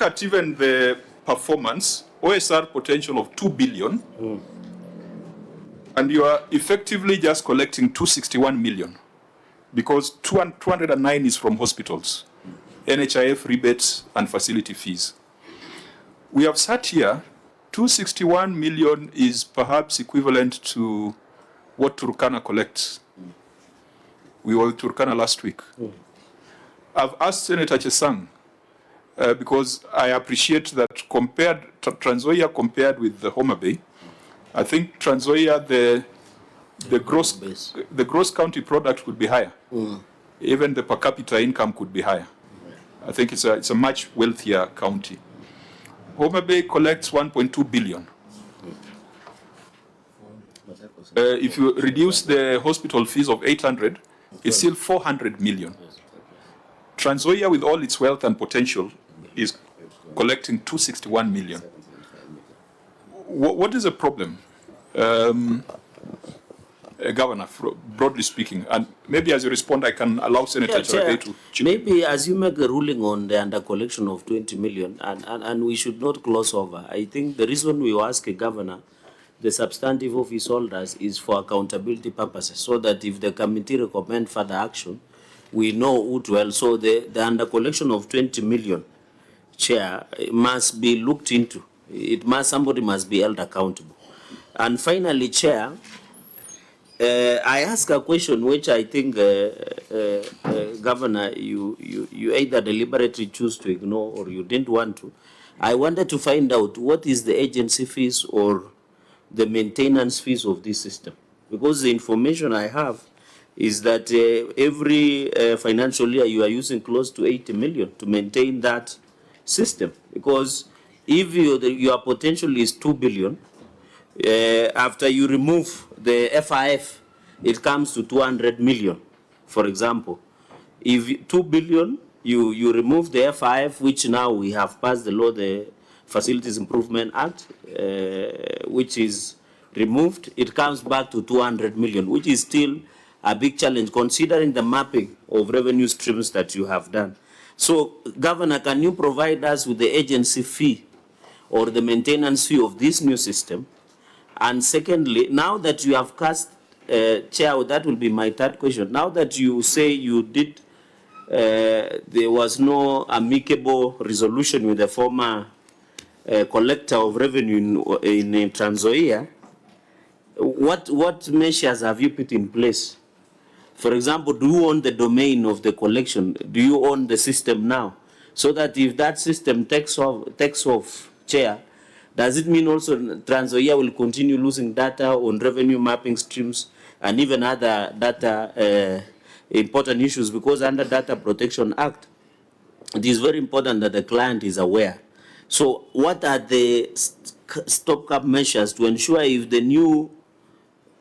at even the performance, OSR potential of 2 billion, and you are effectively just collecting 261 million because 209 is from hospitals, NHIF rebates and facility fees. We have sat here, 261 million is perhaps equivalent to what Turkana collects. We were with Turkana last week. I've asked Senator Chesang, because I appreciate that Trans Nzoia compared with the Homa Bay, I think Trans Nzoia, the gross county product could be higher. Even the per capita income could be higher. I think it's a much wealthier county. Homa Bay collects 1.2 billion. If you reduce the hospital fees of 800, it's still 400 million. Trans Nzoia, with all its wealth and potential, is collecting 261 million. What is the problem, Governor, broadly speaking? And maybe as you respond, I can allow Senator Cherargei to chip in. Maybe as you make a ruling on the under collection of 20 million, and we should not gloss over. I think the reason we ask a governor, the substantive office holders, is for accountability purposes, so that if the committee recommend further action, we know who to help. So the under collection of 20 million, Chair, must be looked into. Somebody must be held accountable. And finally, Chair, I ask a question which I think, Governor, you either deliberately choose to ignore or you didn't want to. I wanted to find out what is the agency fees or the maintenance fees of this system, because the information I have is that every financial year you are using close to 80 million to maintain that system, because if your potential is 2 billion, after you remove the FIF, it comes to 200 million, for example. If 2 billion, you remove the FIF, which now we have passed the law, the Facilities Improvement Act, which is removed, it comes back to 200 million, which is still a big challenge considering the mapping of revenue streams that you have done. So, Governor, can you provide us with the agency fee or the maintenance fee of this new system? And secondly, now that you have cast, Chair, that will be my third question. Now that you say you did, there was no amicable resolution with the former collector of revenue in Trans Nzoia, what measures have you put in place? For example, do you own the domain of the collection? Do you own the system now? So that if that system takes off, Chair, does it mean also Trans Nzoia will continue losing data on revenue mapping streams and even other data important issues? Because under Data Protection Act, it is very important that the client is aware. So what are the stopgap measures to ensure if the new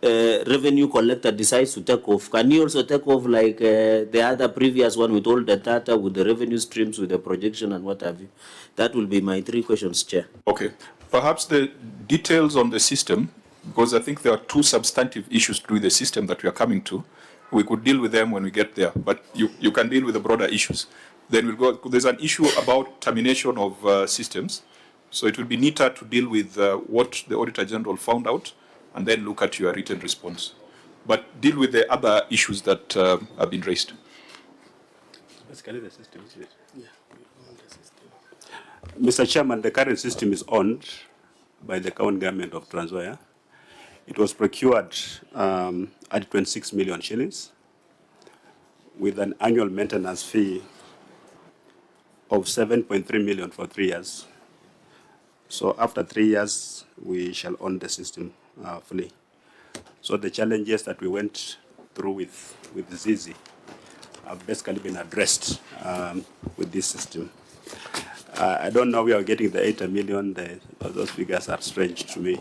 revenue collector decides to take off, can you also take off like the other previous one with all the data, with the revenue streams, with the projection and what have you? That will be my three questions, Chair. Okay. Perhaps the details on the system, because I think there are two substantive issues to the system that we are coming to. We could deal with them when we get there, but you can deal with the broader issues. Then we'll go, there's an issue about termination of systems. So it will be neater to deal with what the Auditor General found out and then look at your written response. But deal with the other issues that have been raised. Basically the system, isn't it? Yeah. Mr. Chairman, the current system is owned by the county government of Trans Nzoia. It was procured at 26 million shillings with an annual maintenance fee of 7.3 million for 3 years. So after 3 years, we shall own the system fully. So the challenges that we went through with Zizi have basically been addressed with this system. I don't know where we are getting the 80 million. Those figures are strange to me.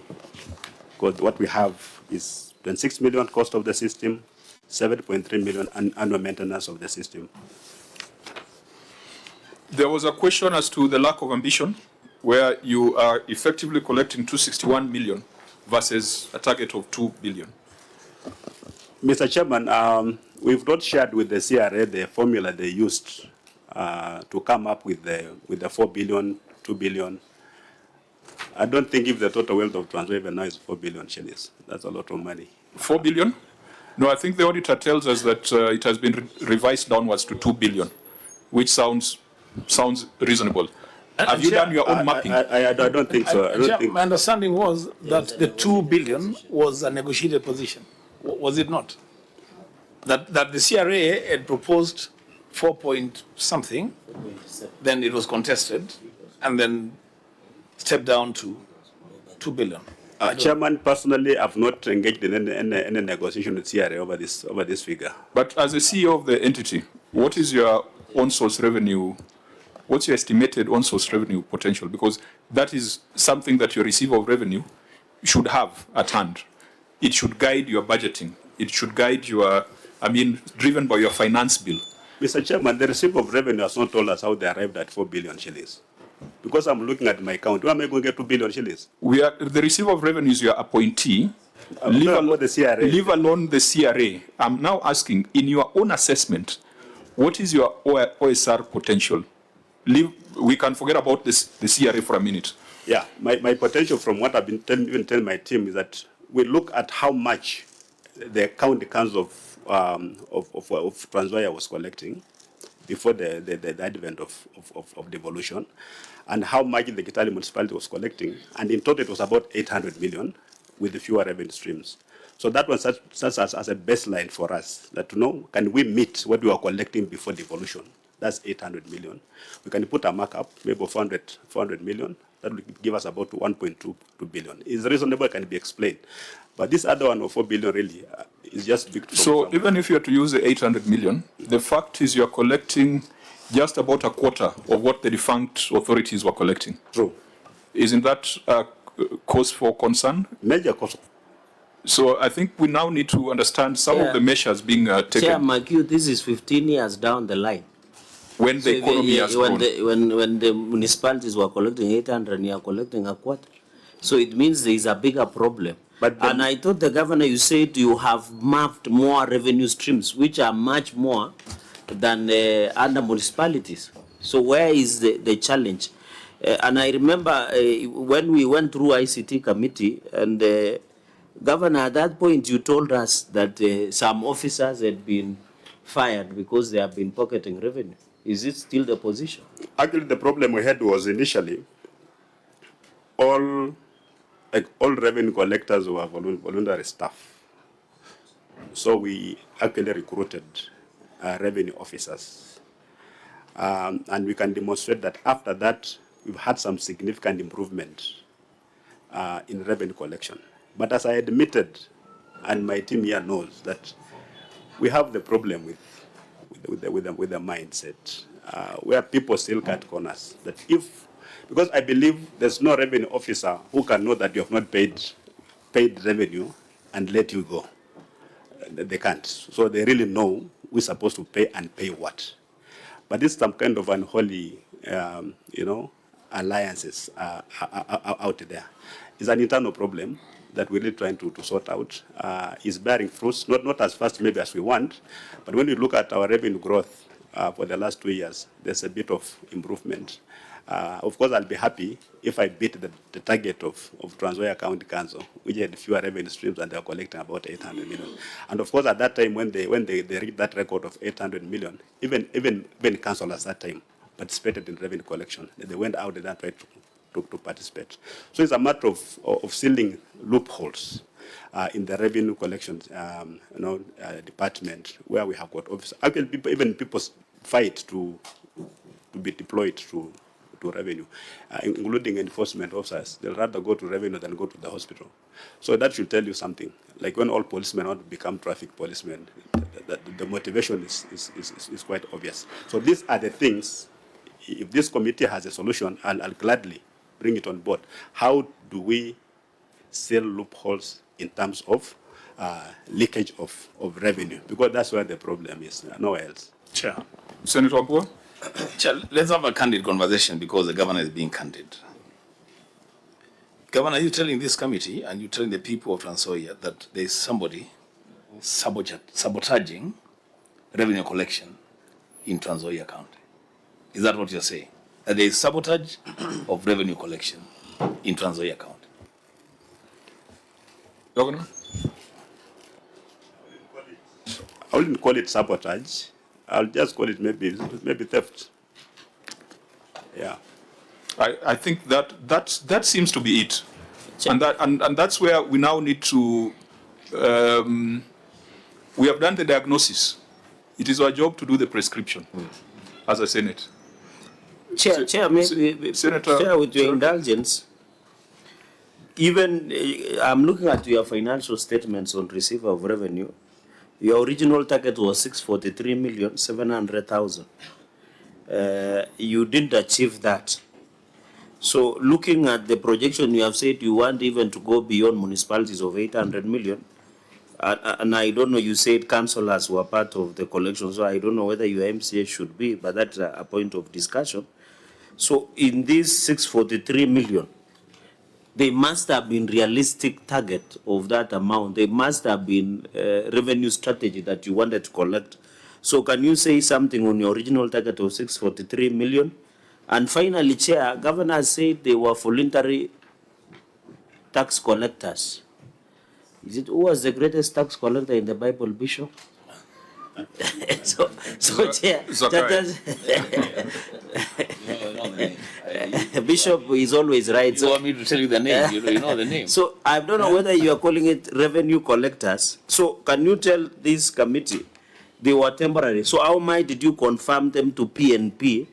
Because what we have is 26 million cost of the system, 7.3 million annual maintenance of the system. There was a question as to the lack of ambition, where you are effectively collecting 261 million versus a target of 2 billion. Mr. Chairman, we've not shared with the CRA the formula they used to come up with the 4 billion 2 billion. I don't think if the total wealth of Trans Nzoia even now is 4 billion shillings. That's a lot of money. 4 billion? No, I think the auditor tells us that it has been revised downwards to 2 billion, which sounds reasonable. Have you done your own mapping? I don't think so. I don't think. My understanding was that the 2 billion was a negotiated position. Was it not? That the CRA had proposed 4 point something, then it was contested, and then stepped down to 2 billion. Chairman, personally, I've not engaged in any negotiation with CRA over this figure. But as a CEO of the entity, what is your on-source revenue? What's your estimated on-source revenue potential? Because that is something that your receiver of revenue should have at hand. It should guide your budgeting. It should guide your, driven by your finance bill. Mr. Chairman, the receiver of revenue has not told us how they arrived at 4 billion shillings. Because I'm looking at my account, where am I going to get 2 billion shillings? The receiver of revenue is your appointee. Leave alone the CRA. I'm now asking, in your own assessment, what is your OSR potential? We can forget about the CRA for a minute. Yeah, my potential from what I've been telling my team is that we look at how much the county council of Trans Nzoia was collecting before the advent of devolution, and how much the Kitale municipality was collecting, and in total it was about 800 million with the fewer revenue streams. So that was such as a baseline for us, that to know, can we meet what we were collecting before devolution? That's 800 million. We can put a markup, maybe 400 million. That will give us about 1.2 billion. It's reasonable, can be explained. But this other one of 4 billion really is just big. So even if you are to use the 800 million, the fact is you're collecting just about a quarter of what the defunct authorities were collecting. True. Isn't that a cause for concern? Major cause. So I think we now need to understand some of the measures being taken. Chair McHugh, this is 15 years down the line. When the economy has grown. When the municipalities were collecting 800 and you are collecting a quarter. So it means there is a bigger problem. And I thought the governor, you said you have mapped more revenue streams, which are much more than other municipalities. So where is the challenge? And I remember when we went through ICT committee, and Governor, at that point you told us that some officers had been fired because they have been pocketing revenue. Is it still the position? Actually, the problem we had was initially all revenue collectors were voluntary staff. So we actually recruited revenue officers. And we can demonstrate that after that, we've had some significant improvement in revenue collection. But as I admitted, and my team here knows, that we have the problem with the mindset, where people still cut corners. That because I believe there's no revenue officer who can know that you have not paid revenue and let you go. They can't. So they really know we're supposed to pay and pay what. But it's some kind of unholy, alliances out there. It's an internal problem that we're really trying to sort out. Is bearing fruits, not as fast maybe as we want, but when you look at our revenue growth for the last 2 years, there's a bit of improvement. Of course, I'll be happy if I beat the target of Trans Nzoia County Council, which had fewer revenue streams and they are collecting about 800 million. And of course, at that time, when they reached that record of 800 million, even councillors at that time participated in revenue collection. They went out and tried to participate. So it's a matter of sealing loopholes in the revenue collection department, where we have got officers. Actually, people fight to be deployed to revenue, including enforcement officers. They'll rather go to revenue than go to the hospital. So that should tell you something. Like when all policemen want to become traffic policemen, the motivation is quite obvious. So these are the things. If this committee has a solution, I'll gladly bring it on board. How do we seal loopholes in terms of leakage of revenue? Because that's where the problem is, nowhere else. Chair. Senator Wambua? Chair, let's have a candid conversation because the governor is being candid. Governor, you're telling this committee and you're telling the people of Trans Nzoia that there is somebody sabotaging revenue collection in Trans Nzoia County. Is that what you're saying? there is sabotage of revenue collection in Trans Nzoia County. Governor? I wouldn't call it sabotage. I'll just call it maybe theft. Yeah. I think that seems to be it. And that's where we now need to, we have done the diagnosis. It is our job to do the prescription as a Senate. Chair, maybe, Senator, Chair, with your indulgence, even I'm looking at your financial statements on receipt of revenue. Your original target was 643,700,000. You didn't achieve that. So looking at the projection, you have said you want even to go beyond municipalities of 800 million. And I don't know, you said councillors were part of the collection, so I don't know whether your MCA should be, but that's a point of discussion. So in this 643 million, there must have been realistic target of that amount. There must have been revenue strategy that you wanted to collect. So can you say something on your original target of 643 million? And finally, Chair, Governor said they were voluntary tax collectors. Is it who was the greatest tax collector in the Bible, Bishop? so Chair, Bishop is always right. You want me to tell you the name? You know the name. So I don't know whether you are calling it revenue collectors. So can you tell this committee they were temporary? So how much did you confirm them to PNP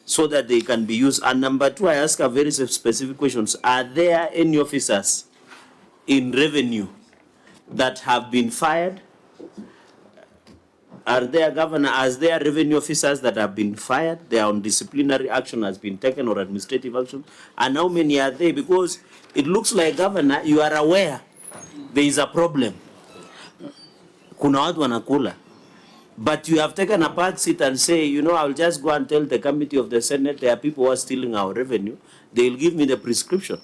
so that they can be used? And number two, I ask a very specific questions. Are there any officers in revenue that have been fired? Are there, Governor, as there revenue officers that have been fired? Their own disciplinary action has been taken or administrative action? And how many are there? Because it looks like, Governor, you are aware there is a problem. Kuna watu wanakula. But you have taken a back seat and say, you know, I'll just go and tell the committee of the Senate there are people who are stealing our revenue. They'll give me the prescription.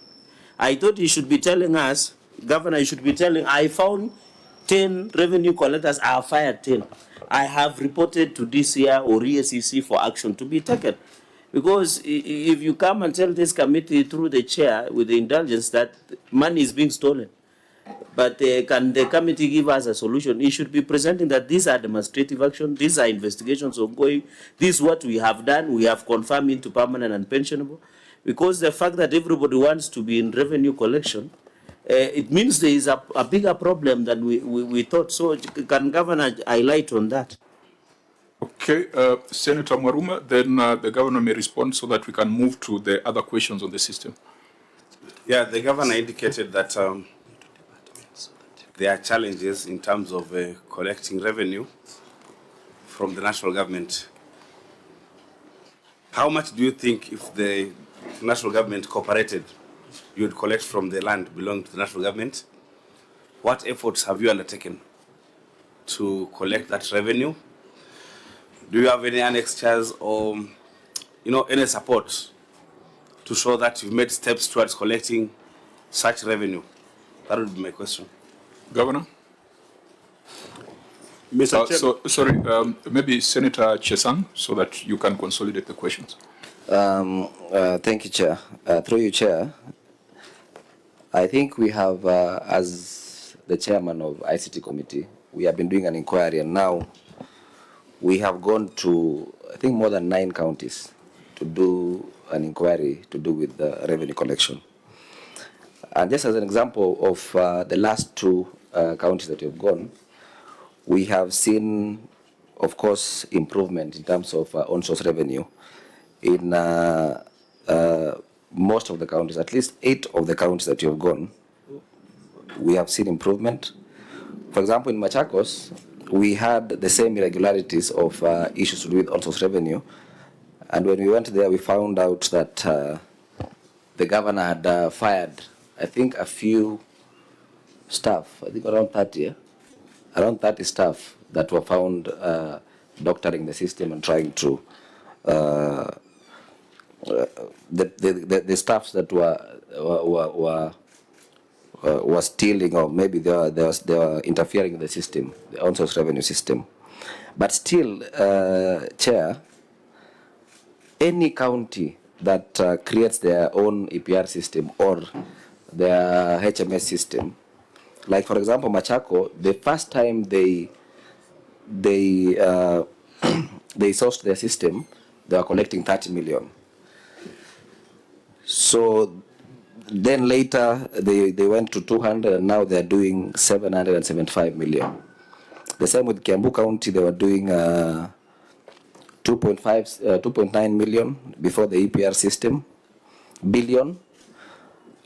I thought you should be telling us, Governor, you should be telling, I found 10 revenue collectors, I have fired 10. I have reported to DCI or EACC for action to be taken. Because if you come and tell this committee through the chair with the indulgence that money is being stolen, but can the committee give us a solution? It should be presenting that these are demonstrative action, these are investigations ongoing, this is what we have done, we have confirmed into permanent and pensionable. Because the fact that everybody wants to be in revenue collection, it means there is a bigger problem than we thought. So can Governor highlight on that? Okay, Senator Mwaruma, then the Governor may respond so that we can move to the other questions on the system. Yeah, the Governor indicated that there are challenges in terms of collecting revenue from the national government. How much do you think, if the national government cooperated, you would collect from the land belonging to the national government? What efforts have you undertaken to collect that revenue? Do you have any annexures or, any support to show that you've made steps towards collecting such revenue? That would be my question. Governor? Mr. Chair. Sorry, maybe Senator Chesang, so that you can consolidate the questions. Thank you, Chair. Through you, Chair, I think we have, as the chairman of ICT committee, we have been doing an inquiry, and now we have gone to, I think, more than 9 counties to do an inquiry to do with the revenue collection. And just as an example of the last 2 counties that we have gone, we have seen, of course, improvement in terms of on-source revenue in most of the counties, at least 8 of the counties that you have gone, we have seen improvement. For example, in Machakos, we had the same irregularities of issues to do with on-source revenue. And when we went there, we found out that the governor had fired, I think, a few staff, I think around 30, around 30 staff that were found doctoring the system and trying to the staffs that were stealing, or maybe they were interfering with the system, the on-source revenue system. But still, Chair, any county that creates their own EPR system or their HMS system. Like for example, Machaco, the first time they they sourced their system, they were collecting 30 million. So then later they went to 200 and now they're doing 775 million. The same with Kiambu County, they were doing 2.9 million before the EPR system, billion.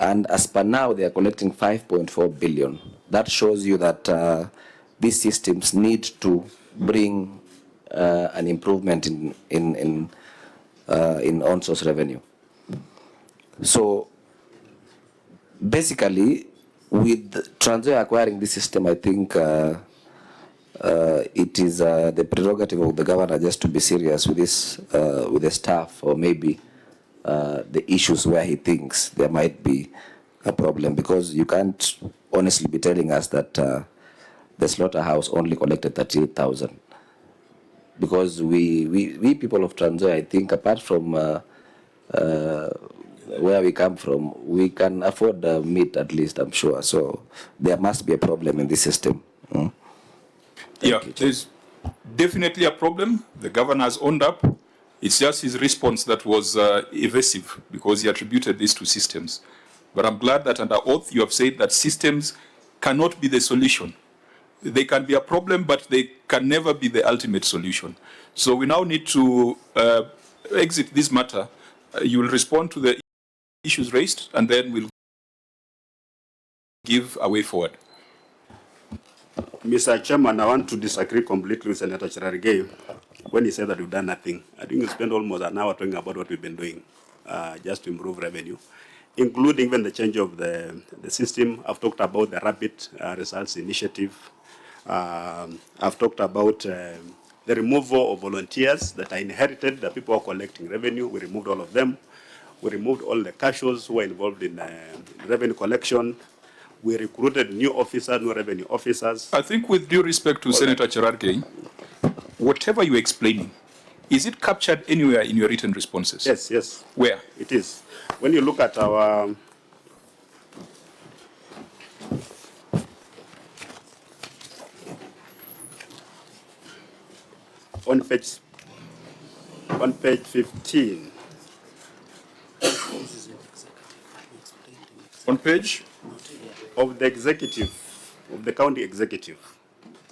And as per now, they are collecting 5.4 billion. That shows you that these systems need to bring an improvement in on-source revenue. So basically, with Trans Nzoia acquiring this system, I think it is the prerogative of the governor just to be serious with this, with the staff, or maybe the issues where he thinks there might be a problem, because you can't honestly be telling us that the slaughterhouse only collected 38,000. Because we people of Trans Nzoia, I think, apart from where we come from, we can afford meat at least, I'm sure. So there must be a problem in this system. Yeah, there's definitely a problem. The governor has owned up. It's just his response that was evasive, because he attributed this to systems. But I'm glad that under oath you have said that systems cannot be the solution. They can be a problem, but they can never be the ultimate solution. So we now need to exit this matter. You will respond to the issues raised, and then we'll give a way forward. Mr. Chairman, I want to disagree completely with Senator Cherargei when he said that we've done nothing. I think we spent almost an hour talking about what we've been doing just to improve revenue, including even the change of the system. I've talked about the rapid results initiative. I've talked about the removal of volunteers that I inherited, the people who are collecting revenue. We removed all of them. We removed all the cashiers who were involved in revenue collection. We recruited new officers, new revenue officers. I think, with due respect to Senator Cherargei, whatever you're explaining, is it captured anywhere in your written responses? Yes, yes. Where? It is. When you look at our on page 15. On page? Of the executive, of the county executive.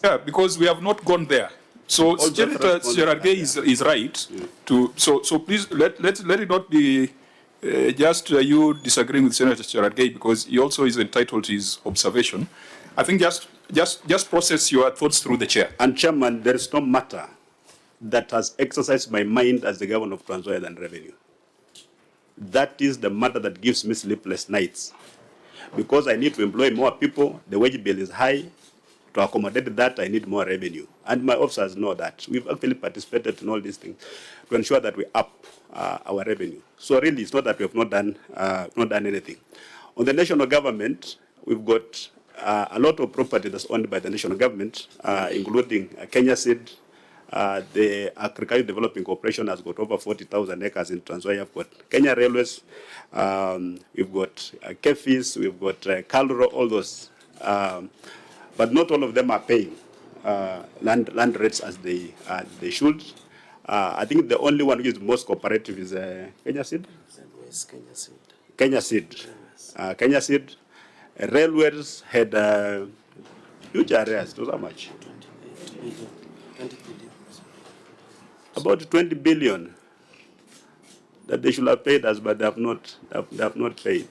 Yeah, because we have not gone there. So Senator Cherargei is right to, so please let it not be just you disagreeing with Senator Cherargei, because he also is entitled to his observation. I think just process your thoughts through the chair. And Chairman, there is no matter that has exercised my mind as the governor of Trans Nzoia than revenue. That is the matter that gives me sleepless nights. Because I need to employ more people, the wage bill is high. To accommodate that, I need more revenue. And my officers know that. We've actually participated in all these things to ensure that we up our revenue. So really, it's not that we have not done anything. On the national government, we've got a lot of property that's owned by the national government, including Kenya Seed. The Agricultural Development Corporation has got over 40,000 acres in Trans Nzoia. We've got Kenya Railways, we've got Kefis, we've got Kaluro, all those. But not all of them are paying land rates as they should. I think the only one which is most cooperative is Kenya Seed. Kenya Seed. Kenya Seed. Railways had huge areas. It was how much? 20 billion. About 20 billion that they should have paid us, but they have not paid.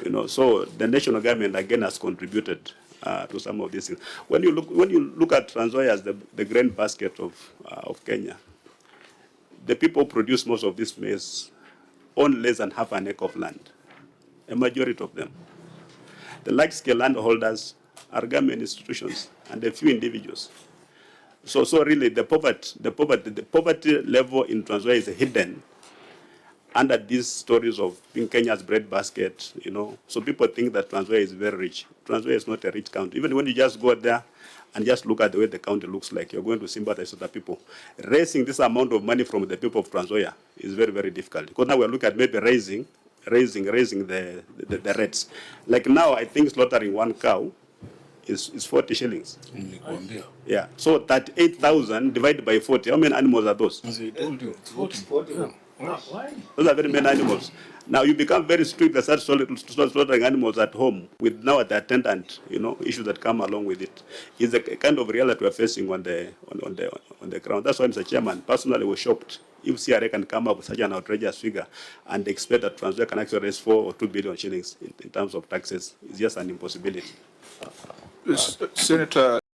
You know, so the national government again has contributed to some of these things. When you look at Trans Nzoia as the grain basket of Kenya, the people who produce most of this maize own less than half an acre of land. A majority of them. The large-scale landholders are government institutions and a few individuals. So really, the poverty level in Trans Nzoia is hidden under these stories of being Kenya's breadbasket, you know. So people think that Trans Nzoia is very rich. Trans Nzoia is not a rich county. Even when you just go there and just look at the way the county looks like, you're going to sympathize with the people. Raising this amount of money from the people of Trans Nzoia is very, very difficult. Because now we're looking at maybe raising the rates. Like now, I think slaughtering one cow is 40 shillings. Yeah, so that 8,000 divided by 40, how many animals are those? Why? Those are very many animals. Now you become very strict and start slaughtering animals at home with now the attendant, issues that come along with it. It's a kind of reality we're facing on the ground. That's why, Mr. Chairman, personally we're shocked if CRA can come up with such an outrageous figure and expect that Trans Nzoia can actually raise 4 or 2 billion shillings in terms of taxes. It's just an impossibility. Senator